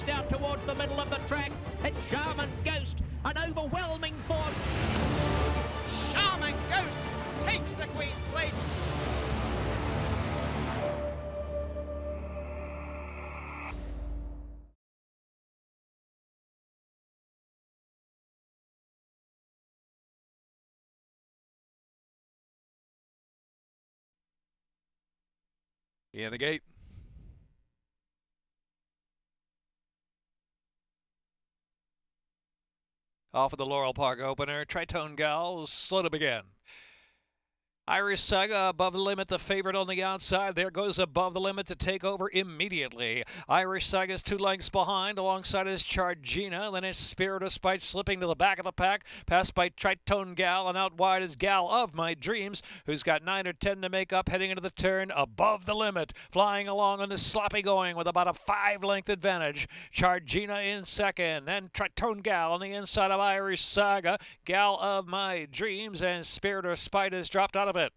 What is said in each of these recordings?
down towards the middle of the track. It's Shaman Ghost, an overwhelming force. Shaman Ghost takes the Queen's Plate. In the gate. Off of the Laurel Park opener, Tritone Gal, slow to begin. Irish Saga above the limit, the favorite on the outside. There goes above the limit to take over immediately. Irish Saga's 2 lengths behind. Alongside is Chargina. Then it's Spirit of Spite slipping to the back of the pack. Passed by Tritone Gal, and out wide is Gal of My Dreams, who's got 9 or 10 to make up heading into the turn above the limit. Flying along on the sloppy going with about a 5-length advantage. Chargina in second. Then Tritone Gal on the inside of Irish Saga. Gal of My Dreams, and Spirit of Spite has dropped out of it.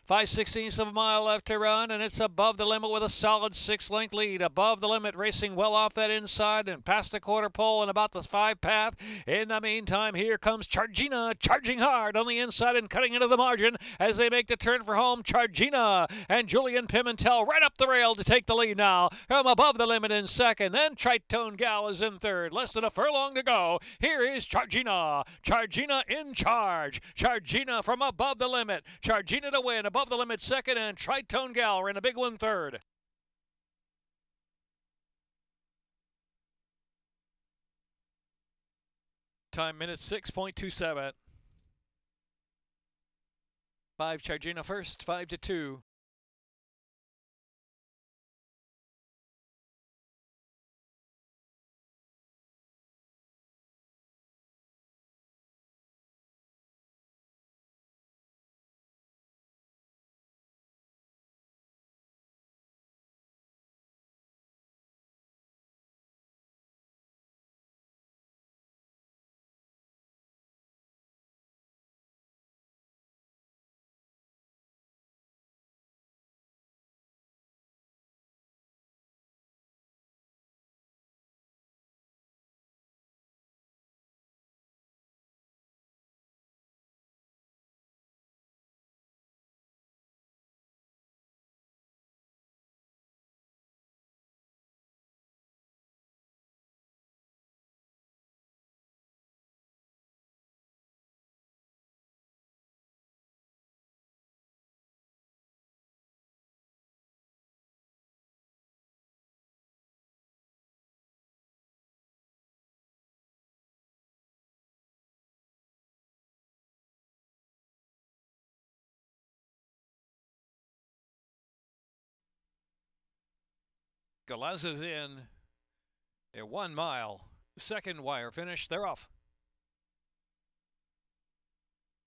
5/16 of a mile left to run, and it's above the limit with a solid 6-length lead. Above the limit, racing well off that inside and past the quarter pole and about the 5 path. In the meantime, here comes Chargina, charging hard on the inside and cutting into the margin as they make the turn for home. Chargina and Julian Pimentel right up the rail to take the lead now. From above the limit in second, then Tritone Gal is in third. Less than a furlong to go. Here is Chargina. Chargina in charge. Chargina from above the limit. Chargina to win. Above the limit second, and Tritone Gal are in a big one third. Time minute 6.27. 5 Chargina first, 5-2. Galazza's in at 1 mile. Second wire finish. They're off.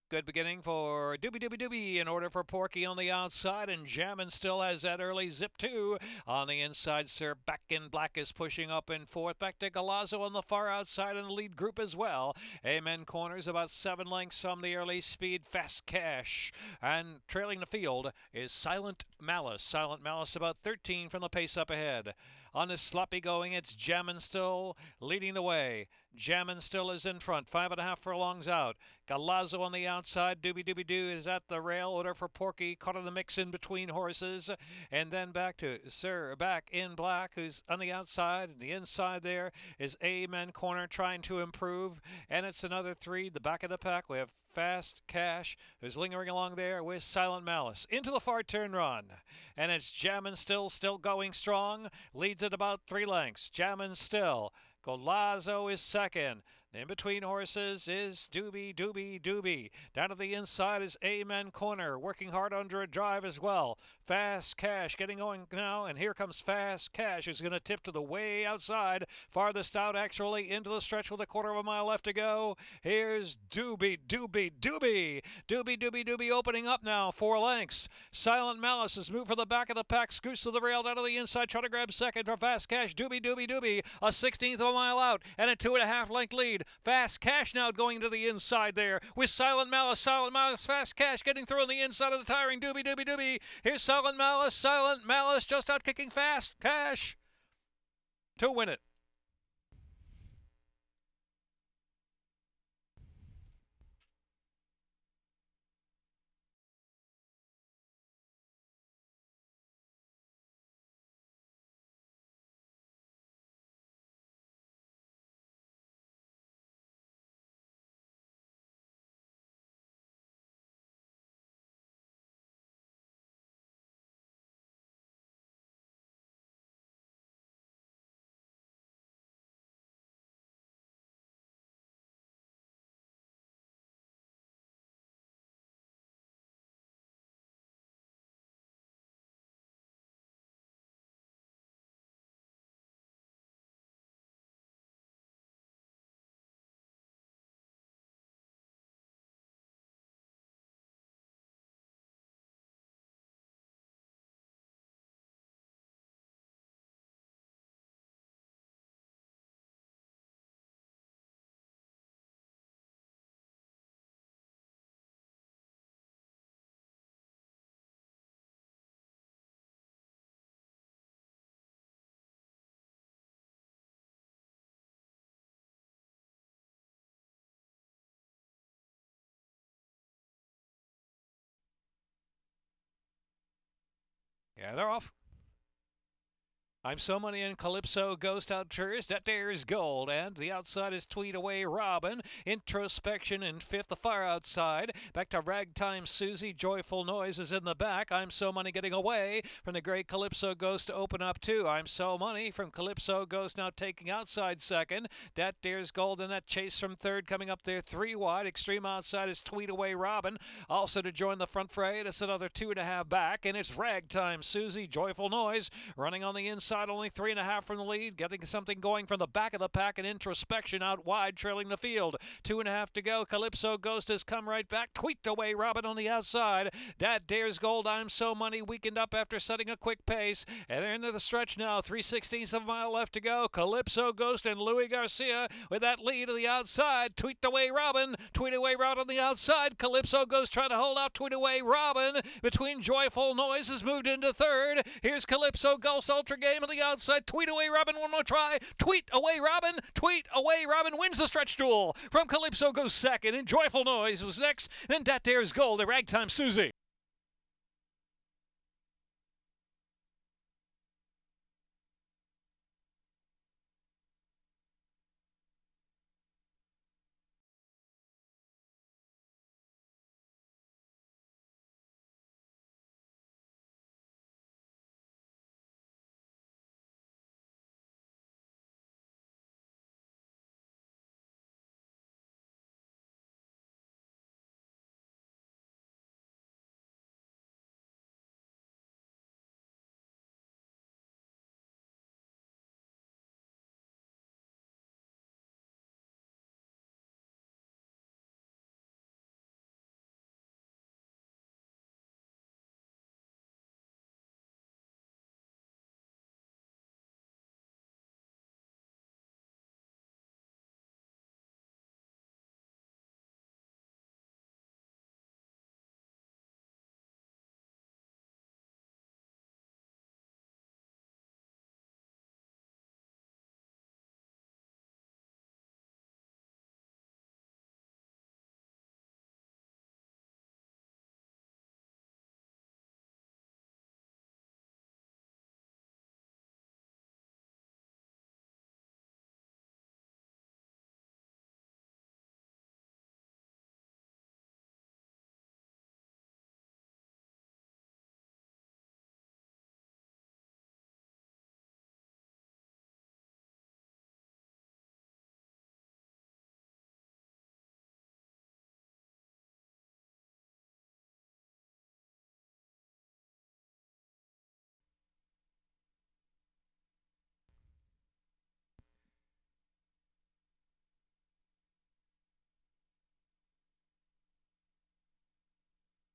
Good beginning for Doobie in order for Porky on the outside, and Jammin' still has that early zip too. On the inside, Sir Back in Black is pushing up and forth. Back to Galazzo on the far outside in the lead group as well. Amen corners about 7 lengths from the early speed. Fast Cash. And trailing the field is Silent Malice. Silent Malice about 13 from the pace up ahead. On this sloppy going, it's Jammin' still leading the way. Jammin' still is in front. 5.5 furlongs out. Galazzo on the outside. Doobie Doo is at the rail. Order for Porky. Caught in the mix in between horses. And then back to Sir Back in Black, who's on the outside. The inside there is Amen Corner trying to improve. And it's another 3. The back of the pack, we have Fast Cash, who's lingering along there with Silent Malice. Into the far turn run. And it's Jammin' still going strong. Leads at about 3 lengths. Jammin' still. Galazzo is second. In between horses is Doobie. Down to the inside is Amen Corner, working hard under a drive as well. Fast Cash getting going now, and here comes Fast Cash, who's going to tip to the way outside. Farthest out, actually, into the stretch with a 1/4 mile left to go. Here's Doobie opening up now, 4 lengths. Silent Malice has moved for the back of the pack, scoots to the rail down to the inside, trying to grab second for Fast Cash. Doobie, a 16th of a mile out, and a 2.5 length lead. Fast Cash now going to the inside there with Silent Malice. Fast Cash getting through on the inside of the tiring Doobie. Here's Silent Malice just out kicking Fast Cash to win it. Yeah, they're off. I'm So Money and Calypso Ghost out first. That there is Gold. And the outside is Tweet Away Robin. Introspection in fifth. The far outside. Back to Ragtime Susie. Joyful Noises in the back. I'm So Money getting away from the great Calypso Ghost to open up too. I'm So Money from Calypso Ghost now taking outside second. That there's Gold and that chase from third coming up there 3 wide. Extreme outside is Tweet Away Robin. Also to join the front fray. It's another 2.5 back. And it's Ragtime Susie. Joyful Noise running on the inside. Only 3.5 from the lead, getting something going from the back of the pack, and Introspection out wide, trailing the field. 2.5 to go. Calypso Ghost has come right back. Tweaked away Robin on the outside. That dares Gold. I'm So Money weakened up after setting a quick pace. And they're into the stretch now. 3/16 of a mile left to go. Calypso Ghost and Louis Garcia with that lead to the outside. Tweaked away Robin. Tweet away Robin on the outside. Calypso Ghost trying to hold out. Tweet away Robin between Joyful Noise has moved into third. Here's Calypso Ghost Ultra Game on the outside. Tweet away Robin, one more try. Tweet away Robin. Tweet away Robin wins the stretch duel. From Calypso goes second, and Joyful Noise was next. Then that there's Gold. The Ragtime Susie.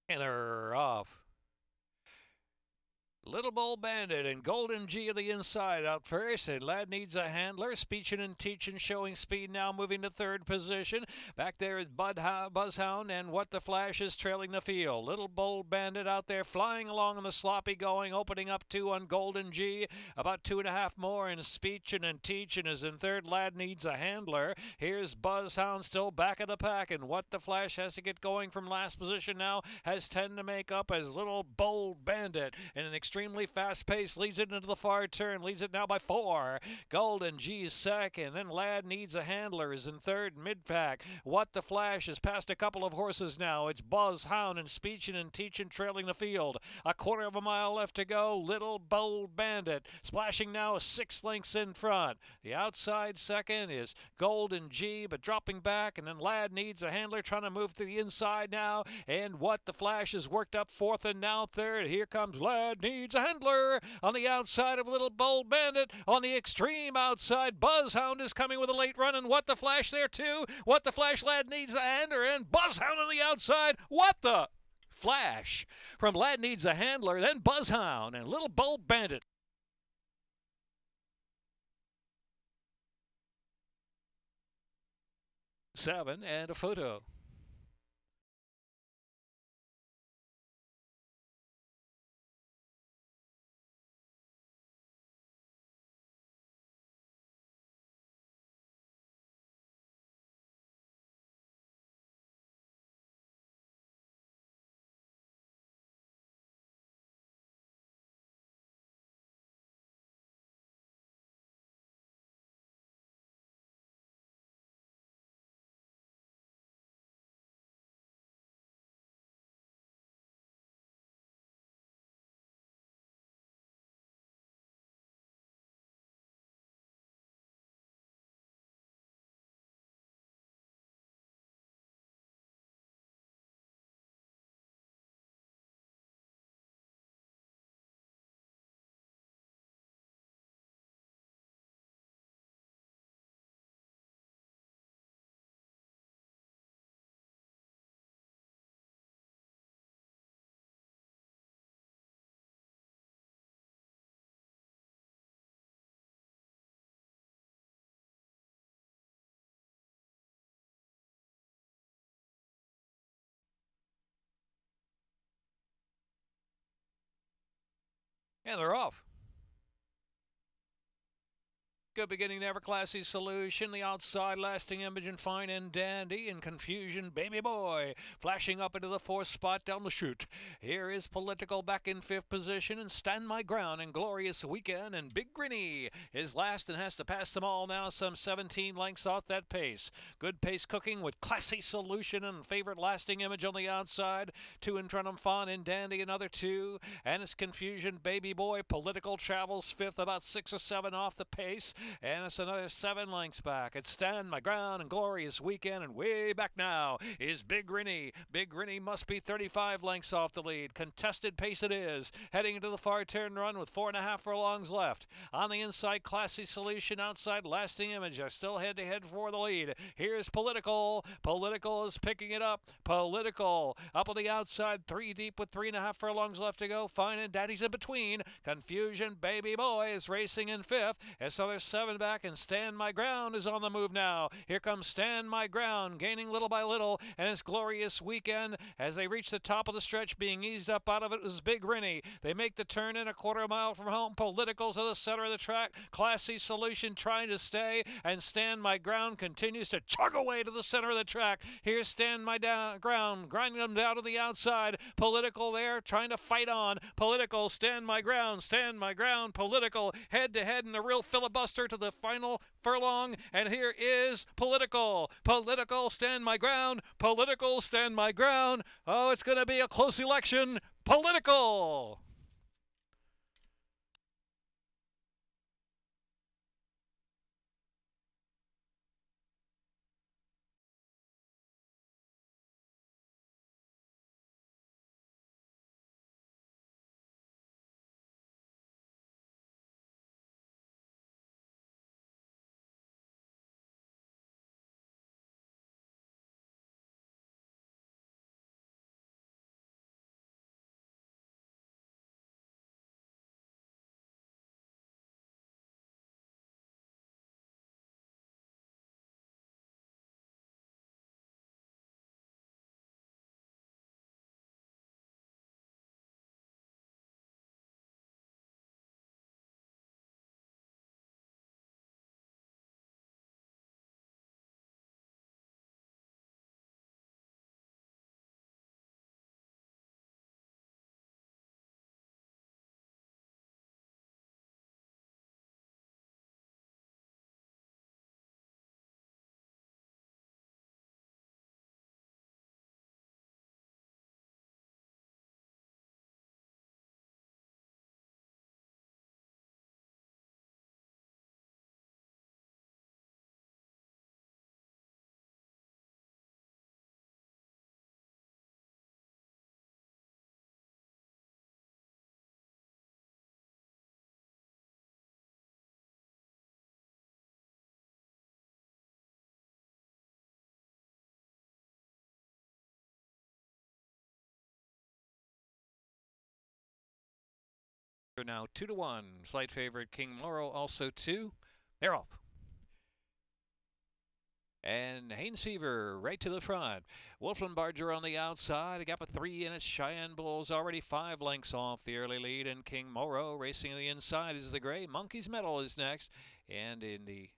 And they're off. Little Bull Bandit and Golden G of the inside out first, and Lad Needs a Handler. Speeching and Teaching showing speed now, moving to third position. Back there is Buzzhound and What the Flash is trailing the field. Little Bull Bandit out there flying along in the sloppy going, opening up 2 on Golden G. About 2.5 more, and Speeching and Teaching is in third. Lad Needs a Handler. Here's Buzzhound still back of the pack, and What the Flash has to get going from last position now. Has 10 to make up as Little Bull Bandit in an extremely fast pace leads it into the far turn, leads it now by 4. Golden G's second, then Lad Needs a Handler is in third mid-pack. What the Flash has passed a couple of horses now. It's Buzzhound and Speeching and Teaching trailing the field. 1/4 mile left to go. Little Bull Bandit splashing now 6 lengths in front. The outside second is Golden G, but dropping back, and then Lad Needs a Handler trying to move to the inside now, and What the Flash has worked up fourth and now third. Here comes Lad Needs a Handler on the outside of Little Bull Bandit. On the extreme outside, Buzzhound is coming with a late run, and What the Flash there too. What the Flash, Lad Needs a Handler, and Buzzhound on the outside. What the Flash from Lad Needs a Handler, then Buzzhound and Little Bull Bandit. Seven and a photo. And they're off. Good beginning there for Classy Solution. The outside lasting image and fine and dandy. In confusion, Baby Boy flashing up into the fourth spot down the chute. Here is Political back in fifth position and Stand My Ground and Glorious Weekend. And Big Grinny is last and has to pass them all now, some 17 lengths off that pace. Good pace cooking with Classy Solution and favorite lasting image on the outside. Two in front of Fine and Dandy, another two. And it's confusion, Baby Boy. Political travels fifth, about 6 or 7 off the pace. And it's another 7 lengths back. It's Stand My Ground and Glorious Weekend. And way back now is Big Grinny. Big Grinny must be 35 lengths off the lead. Contested pace it is. Heading into the far turn run with 4.5 furlongs left. On the inside, Classy Solution. Outside, Lasting Image are still head-to-head for the lead. Here's Political. Political is picking it up. Political up on the outside, 3 deep with 3.5 furlongs left to go. Fine and Daddy's in between. Confusion, Baby Boy is racing in fifth. It's another 7 back, and Stand My Ground is on the move now. Here comes Stand My Ground, gaining little by little, and it's Glorious Weekend as they reach the top of the stretch. Being eased up out of it was Big Grinny. They make the turn in a quarter mile from home. Political to the center of the track. Classy Solution trying to stay, and Stand My Ground continues to chug away to the center of the track. Here's Stand My Ground, grinding them down to the outside. Political there, trying to fight on. Political, Stand My Ground, Stand My Ground. Political head to head in the real filibuster to the final furlong, and here is Political. Political, Stand My Ground. Political, Stand My Ground. Oh, it's going to be a close election. Political. Now 2-1. Slight favorite King Morrow also 2. They're off. And Haynes Fever right to the front. Wolfland Barger on the outside. A gap of 3, and it's Cheyenne Bulls already 5 lengths off the early lead. And King Morrow racing on the inside is the gray. Monkey's Medal is next. And in the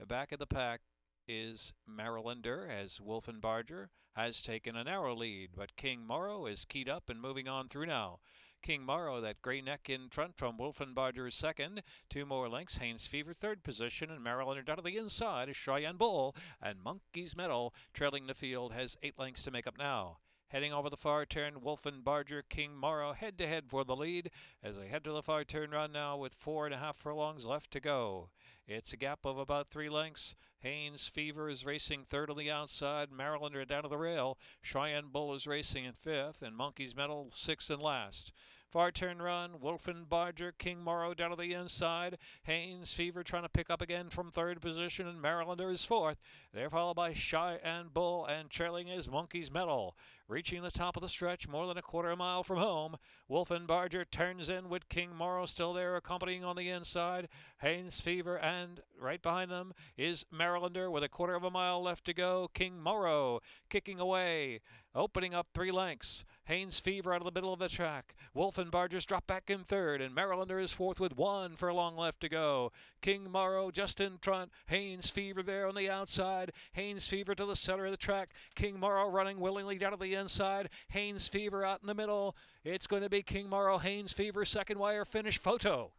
back of the pack is Marylander, as Wolfland Barger has taken a narrow lead. But King Morrow is keyed up and moving on through now. King Morrow, that gray neck in front from Wolfland Barger is second. 2 more lengths. Haynes Fever third position, and Marylander down to the inside is Cheyenne Bull, and Monkey's Medal trailing the field has 8 lengths to make up now. Heading over the far turn, Wolfland Barger, King Morrow head-to-head for the lead as they head to the far turn run now with 4.5 furlongs left to go. It's a gap of about 3 lengths. Haynes Fever is racing third on the outside. Marylander down to the rail. Cheyenne Bull is racing in fifth, and Monkey's Medal sixth and last. Far turn run, Wolfland Barger, King Morrow down to the inside. Haynes Fever trying to pick up again from third position, and Marylander is fourth. They're followed by Cheyenne Bull, and trailing is Monkey's Medal. Reaching the top of the stretch, more than a quarter mile from home. Wolfland Barger turns in with King Morrow still there accompanying on the inside. Haynes Fever, and right behind them is Marylander with a quarter of a mile left to go. King Morrow kicking away, opening up 3 lengths. Haynes Fever out of the middle of the track. Wolfland Bargers drop back in third, and Marylander is fourth with 1 furlong left to go. King Morrow just in front. Haynes Fever there on the outside. Haynes Fever to the center of the track. King Morrow running willingly down to the inside. Haynes Fever out in the middle. It's going to be King Morrow, Haynes Fever, second wire finish photo.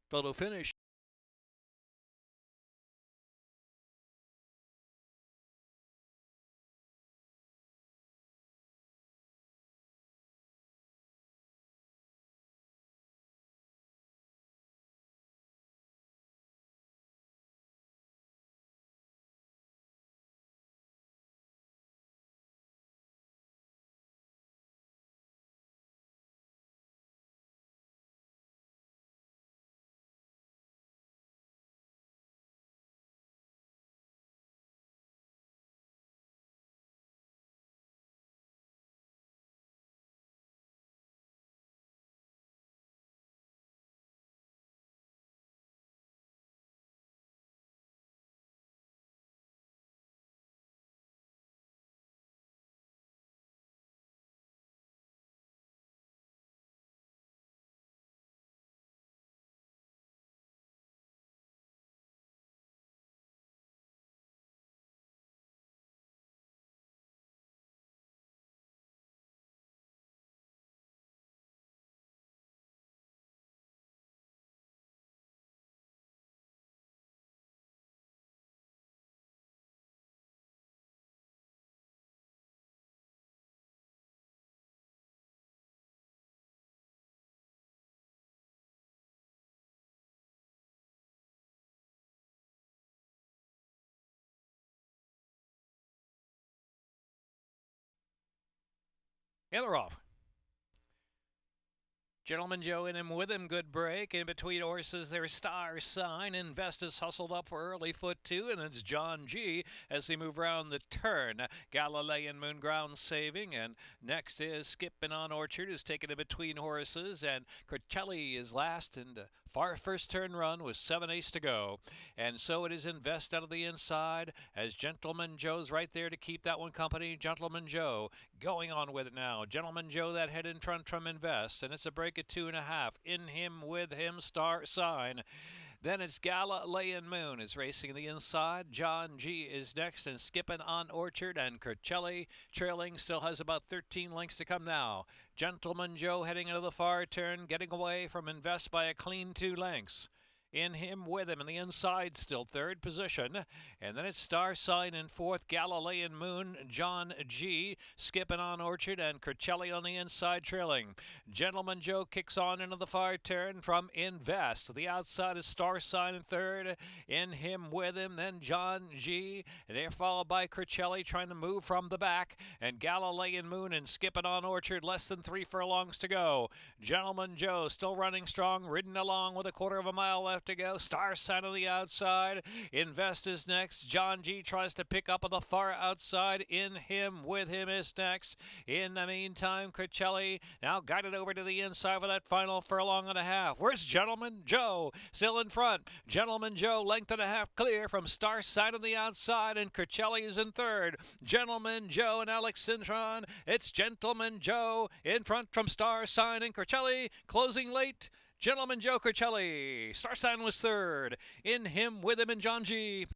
Photo finish. And they're off. Gentleman Joe in him with him, good break. In between horses, there's Star Sign. Invest is hustled up for early foot 2, and it's John G as they move around the turn. Galilean Moon ground saving, and next is Skippin' on Orchard, who's taken in between horses, and Cricelli is last, and far first turn run with 7/8 to go. And so it is Invest out of the inside as Gentleman Joe's right there to keep that one company. Gentleman Joe going on with it now. Gentleman Joe that head in front from Invest, and it's a break at 2.5. In him with him, Star Sign. Then it's Galilean Moon is racing the inside. John G is next and Skippin' on Orchard, and Cricelli trailing, still has about 13 lengths to come now. Gentleman Joe heading into the far turn, getting away from Invest by a clean 2 lengths. In him with him in the inside, still third position. And then it's Star Sign in fourth, Galilean Moon, John G, Skippin' on Orchard, and Cricelli on the inside trailing. Gentleman Joe kicks on into the far turn from Invest. The outside is Star Sign in third. In him with him, then John G. They're followed by Cricelli trying to move from the back. And Galilean Moon and Skippin' on Orchard, less than 3 furlongs to go. Gentleman Joe still running strong, ridden along with a 1/4 mile left to go. Star Sign on the outside. Invest is next. John G tries to pick up on the far outside. In him with him is next. In the meantime, Cricelli now guided over to the inside for that final furlong and a half. Where's Gentleman Joe? Still in front. Gentleman Joe length and a half clear from Star Sign on the outside, and Cricelli is in third. Gentleman Joe and Alex Cintron. It's Gentleman Joe in front from Star Sign and Cricelli closing late. Gentleman Joe Cricelli. Star Sign was third. In him with him and John G.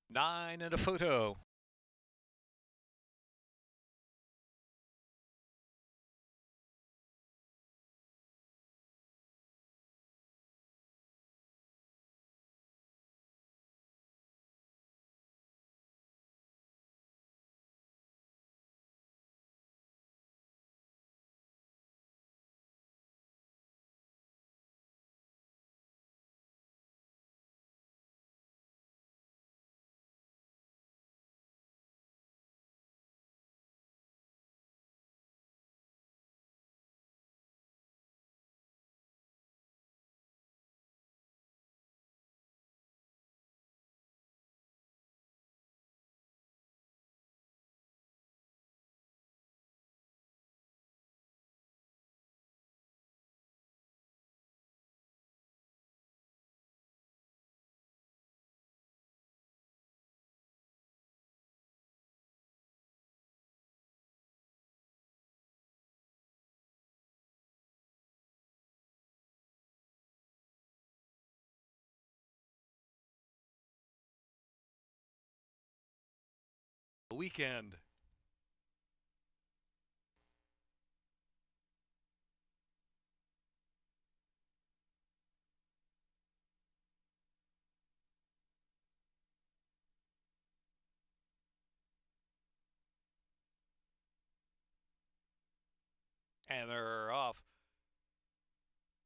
Nine and a photo. Weekend. And they're off.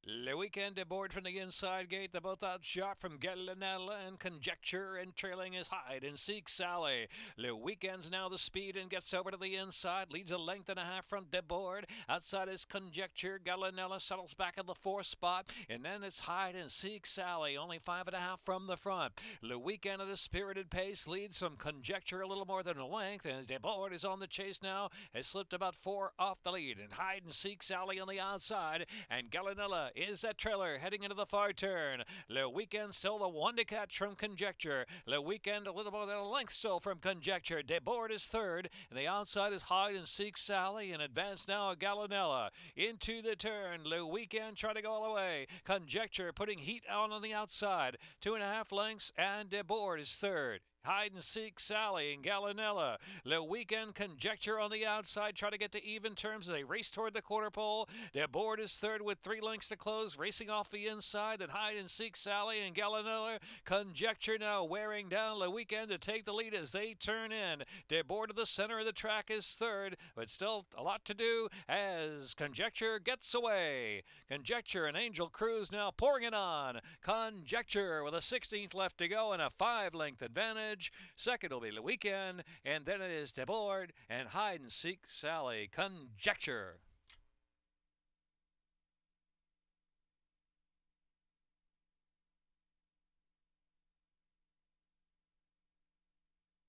Le Weekend aboard from the inside gate. They're both outshot from Gallinella and Conjecture, and trailing is Hide and Seek Sally. Le Weekend's now the speed and gets over to the inside. Leads a length and a half from Deboard. Outside is Conjecture. Gallinella settles back in the fourth spot. And then it's Hide and Seek Sally. Only 5.5 from the front. Le Weekend at a spirited pace leads from Conjecture a little more than a length. And Deboard is on the chase now. Has slipped about 4 off the lead. And Hide and Seek Sally on the outside. And Gallinella is that trailer heading into the far turn. Le Weekend still the one to catch from Conjecture. Le Weekend a little more than a length still from Conjecture. Deboard is third, and the outside is Hide and Seek Sally, and advance now Gallinella into the turn. Le Weekend trying to go all the way. Conjecture putting heat on the outside. 2.5 lengths, and Deboard is third. Hide and Seek Sally and Gallinella. Le Weekend Conjecture on the outside, try to get to even terms as they race toward the quarter pole. Deboard is third with 3 lengths to close, racing off the inside. Then Hide and Seek Sally and Gallinella. Conjecture now wearing down Le Weekend to take the lead as they turn in. Deboard to the center of the track is third, but still a lot to do as Conjecture gets away. Conjecture and Angel Cruz now pouring it on. Conjecture with a 16th left to go and a 5-length advantage. Second will be Le Weekend, and then it is Deboard and Hide and Seek Sally. Conjecture.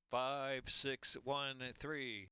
Five, 6, 1, 3.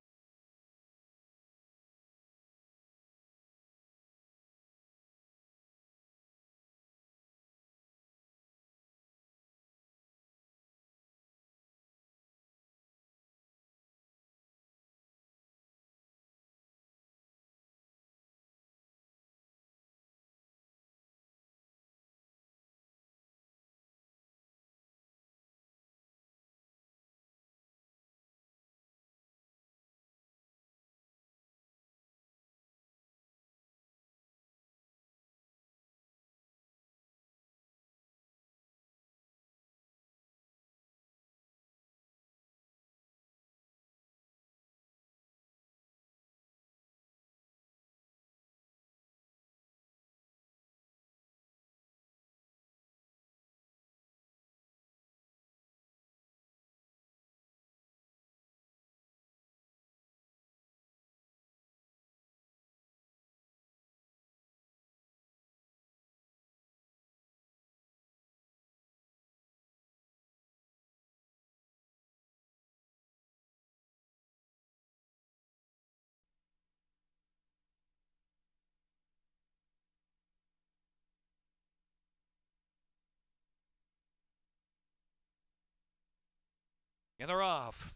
And they're off.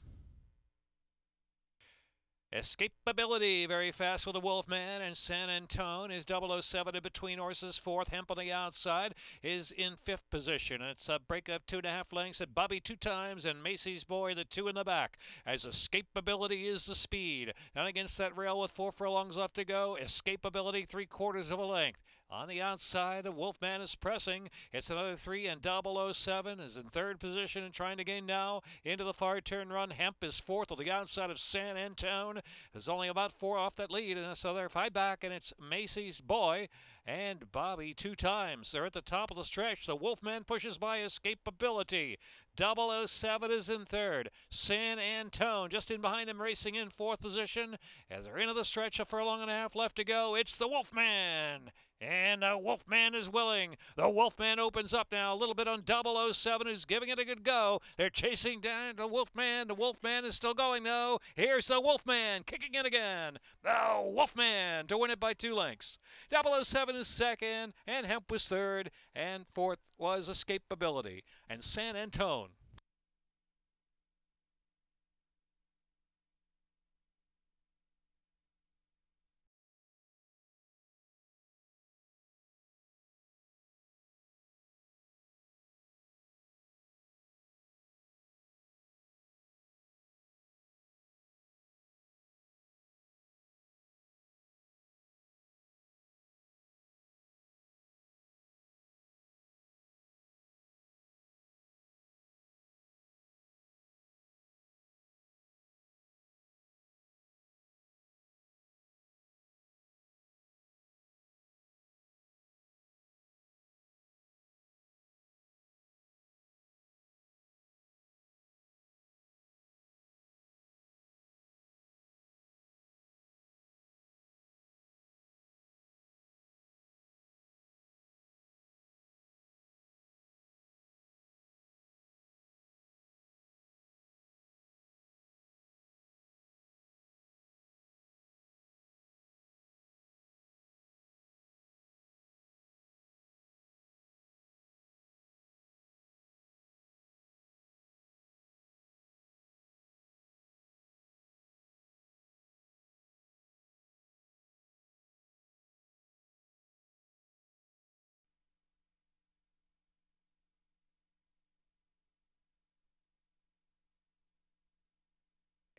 Escapability very fast for the Wolfman, and San Antone is 007 in between horses. Fourth, Hemp on the outside is in 5th position. It's a break of 2.5 lengths at Bobby 2 times, and Macy's Boy the 2 in the back, as Escapability is the speed. Down against that rail with 4 furlongs left to go. Escapability 3/4 of a length. On the outside, the Wolfman is pressing. It's another 3, and 007 is in 3rd position and trying to gain now into the far turn run. Hemp is 4th on the outside of San Antone. There's only about 4 off that lead, and so they're 5 back, and it's Macy's Boy and Bobby 2 times. They're at the top of the stretch. The Wolfman pushes by Escapability. 007 is in 3rd. San Antone just in behind him, racing in 4th position. As they're into the stretch, a furlong and a half left to go. It's the Wolfman. And the Wolfman is willing. The Wolfman opens up now a little bit on 007, who's giving it a good go. They're chasing down the Wolfman. The Wolfman is still going, though. Here's the Wolfman kicking in again. The Wolfman to win it by 2 lengths. 007 is 2nd, and Hemp was 3rd, and 4th was Escapability. And San Antone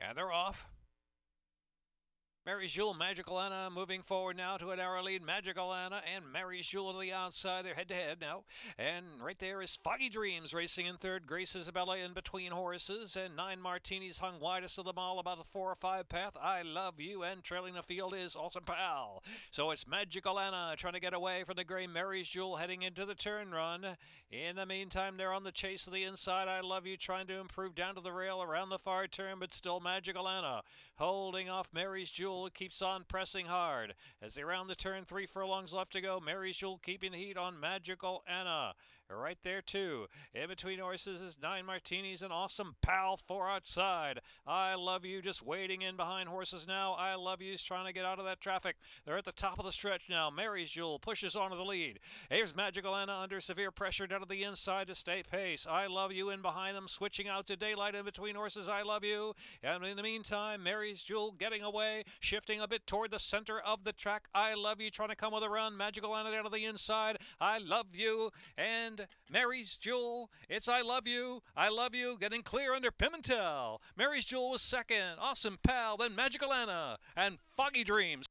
And they're off. Mary's Jewel, Magical Anna moving forward now to a narrow lead. Magical Anna and Mary's Jewel to the outside. They're head-to-head now. And right there is Foggy Dreams racing in third. Grace Isabella in between horses. And 9 Martinis hung widest of them all, about a 4 or 5 path. I Love You. And trailing the field is Awesome Pal. So it's Magical Anna trying to get away from the gray Mary's Jewel heading into the turn run. In the meantime, they're on the chase of the inside. I Love You trying to improve down to the rail around the far turn, but still Magical Anna holding off Mary's Jewel. Keeps on pressing hard as they round the turn. 3 furlongs left to go. Mary's Jewel keeping the heat on Magical Anna. Right there too. In between horses is 9 Martinis and Awesome Pal 4 outside. I Love You just waiting in behind horses now. I Love You's trying to get out of that traffic. They're at the top of the stretch now. Mary's Jewel pushes on to the lead. Here's Magical Anna under severe pressure down to the inside to stay pace. I Love You in behind them, switching out to Daylight in between horses. I Love You. And in the meantime, Mary's Jewel getting away, shifting a bit toward the center of the track. I Love You trying to come with a run. Magical Anna down to the inside. I Love You and Mary's Jewel. It's I Love You. I Love You getting clear under Pimentel. Mary's Jewel was second. Awesome Pal, then Magical Anna and Foggy Dreams.